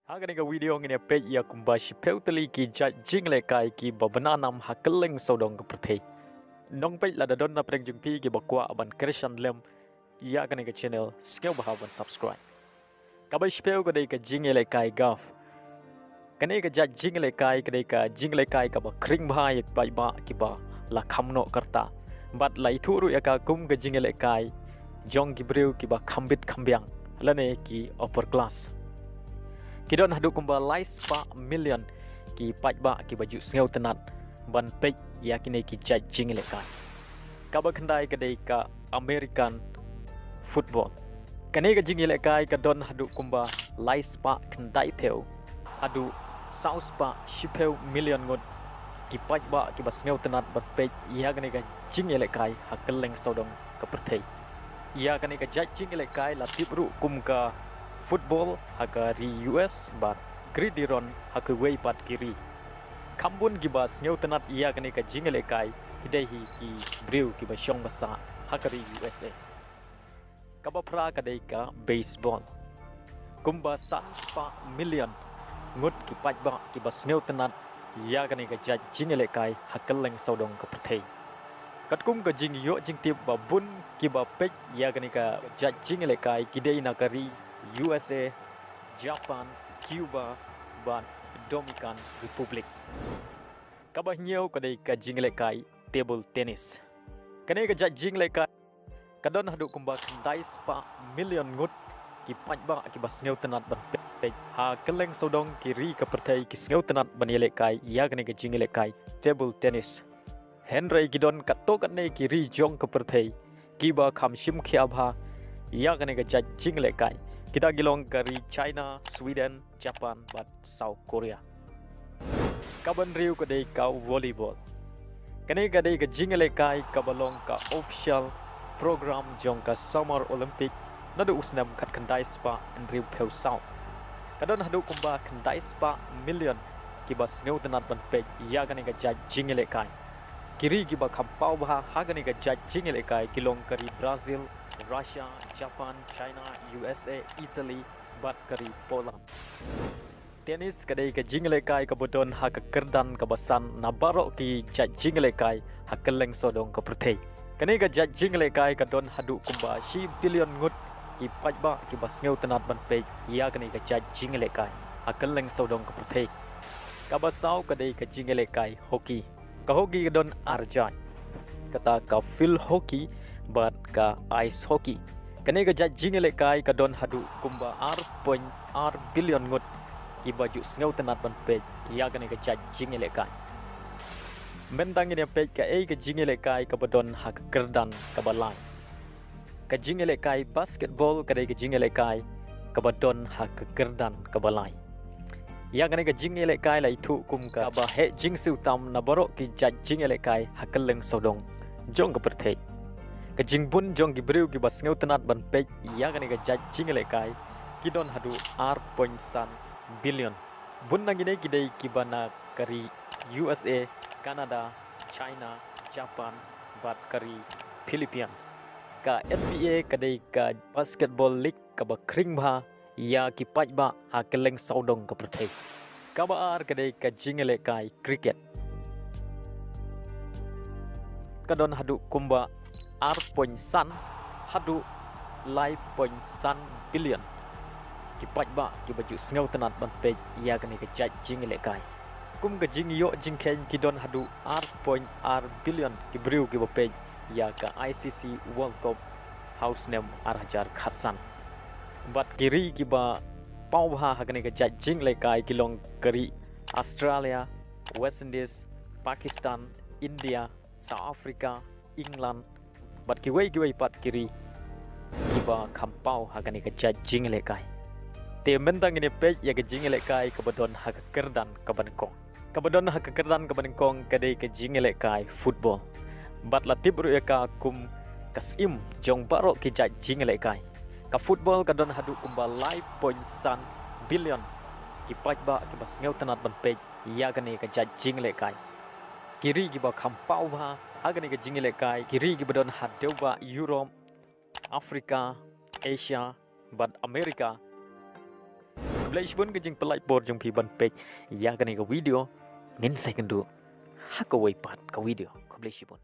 Haga ni video ngini page ya kumba shipeu teli ki Jingialehkai ki babananam ha Kylleng Sawdong ke Pyrthei. Nong page la dadon na preng jungpi ki bakwa aban Christian lem ya kani ke channel skill bahaban subscribe. Kabai shipeu ka dei ka Jingialehkai gaf. Kani ka Jingialehkai ka dei ka Jingialehkai ka ba kring bha yak bai ba ki ba la khamno karta. Bat la ithuru ya ka kum ka Jingialehkai jong ki breu ki ba khambit khambyang lane ki upper class. Kidon hadu kumba lais pa million ki pajba ki baju sngau tenat ban pej yakine ki Jingialehkai. Kaba khandai kadai ka American football. Kane ka Jingialehkai ka don hadu kumba lais pa khandai peu hadu saus pa shipeu million ngot ki pajba ki ba sngau tenat ban pej yakine ka Jingialehkai ha Kylleng Sawdong ka Pyrthei. Yakine ka Jingialehkai la tibru kum ka football haka ri US bat gridiron haka wei pat kiri kambun giba sneu tenat ia kane ka Jingialehkai hidai hi ki breu ki ba syong basa haka ri USA kaba pra kadai ka baseball kumba sa million ngut ki pajba ki ba sneu tenat ia kane ka Jingialehkai ha Kylleng Sawdong ka Pyrthei kat kum ka jing yo jing tip ba bun ki ba pej ia kane ka Jingialehkai kidai na kari USA, Japan, Cuba, dan Dominican Republic. Kabah nyau kadai ka Jingialehkai table tennis. Kanai ka Jingialehkai kadon hadu kumba kandai spa million ngut ki pajba ki basngeu tenat ban pej ha Kylleng Sawdong ki ri ka Pyrthei ki sngeu tenat ban Jingialehkai ya kanai ka Jingialehkai table tennis. Henry gidon katokan nei ki ri jong ka Pyrthei ki ba kham shim khiabha ya kanai ka Jingialehkai. Kita gilong kari China, Sweden, Japan, dan South Korea. Kaban riu kadai ka volleyball. Kanai kadai ka Jingialehkai kabalong ka official program jong ka Summer Olympic nadu usnam kat kandai spa and riu peu South. Kadon hadu kumba kandai spa million kibas ngeu tenat ban pej ya kanai ka Jingialehkai. Kiri kiba kampau bah ha kanai ka Jingialehkai kilong kari Brazil, Russia, Japan, China, USA, Italy, bat kari Poland. Tenis kadai ka Jingialehkai ka bodon ha ka kerdan ka basan na Baroh ki Jingialehkai ha Kylleng Sawdong ka Pyrthei. Kanai ka Jingialehkai ka don hadu kumba shi billion ngut ki pajba ki basngeu tenat ban pej ya kanai ka Jingialehkai ha Kylleng Sawdong ka Pyrthei. Ka basau kadai ka Jingialehkai hoki. Ka hoki ka don arjai. Kata ka field hockey bat ka ice hockey. Kane ka Jingialehkai ka don hadu kumba R billion ngut ki baju sngau tenat ban pej ya kane ka Jingialehkai. Mentang ini pej ka ka Jingialehkai ka badon ha kerdan ka balai. Ka Jingialehkai basketball kadai ka Jingialehkai ka badon ha kerdan ka balai. Ya kane ka Jingialehkai la itu kum ka ba he jing siu tam na Baroh ki Jingialehkai ha Kylleng Sawdong jong ka Pyrthei. Ka jingbun jong ki breu ki basngeu tenat ban pej ya kane ka Jingialehkai ki don hadu billion. Bun nangine ki dei ki bana kari USA, Canada, China, Japan, bat kari Philippines. Ka NBA kadai ka basketball league ka ba kring bha ya ki pajba ha Kylleng Sawdong ka Pyrthei. Ka ba ar kadai ka Jingialehkai cricket. Kadon hadu kumba hadu billion ki pajba ki baju sngau tenat ban pej ya kane ka Jingialehkai. Kum ka jingyo jingken ki don hadu billion ki breu ki ba pej ya ka ICC World Cup house name arhajar kharsan. Bat kiri ki ba pau bha ha kane ka Jingialehkai kilong kari Australia, West Indies, Pakistan, India, South Africa, England, bat kiwei pat kiri kiba kampau ha kane ka Jingialehkai. Te mentang ini pej ya ka Jingialehkai ka badon ha ka kerdan ka Nyngkong. Ka badon ha ka kerdan ka Nyngkong kadai ka Jingialehkai football. Bat la tibru ya ka kum kasim jong Baroh ki Jingialehkai. Ka football ka don hadu kumba billion ki pajba ki basngeu tenat ban pej ya kane ka Jingialehkai. Kiri ki ba kampau bha agane ka Jingialehkai kiri ki badon hadeu ba Europe, Afrika, Asia, bat Amerika Blai shibun ke jing pelai por jung pi ban page ya kan ke video min second du. Hak ke waipat ke video ke blai shibun.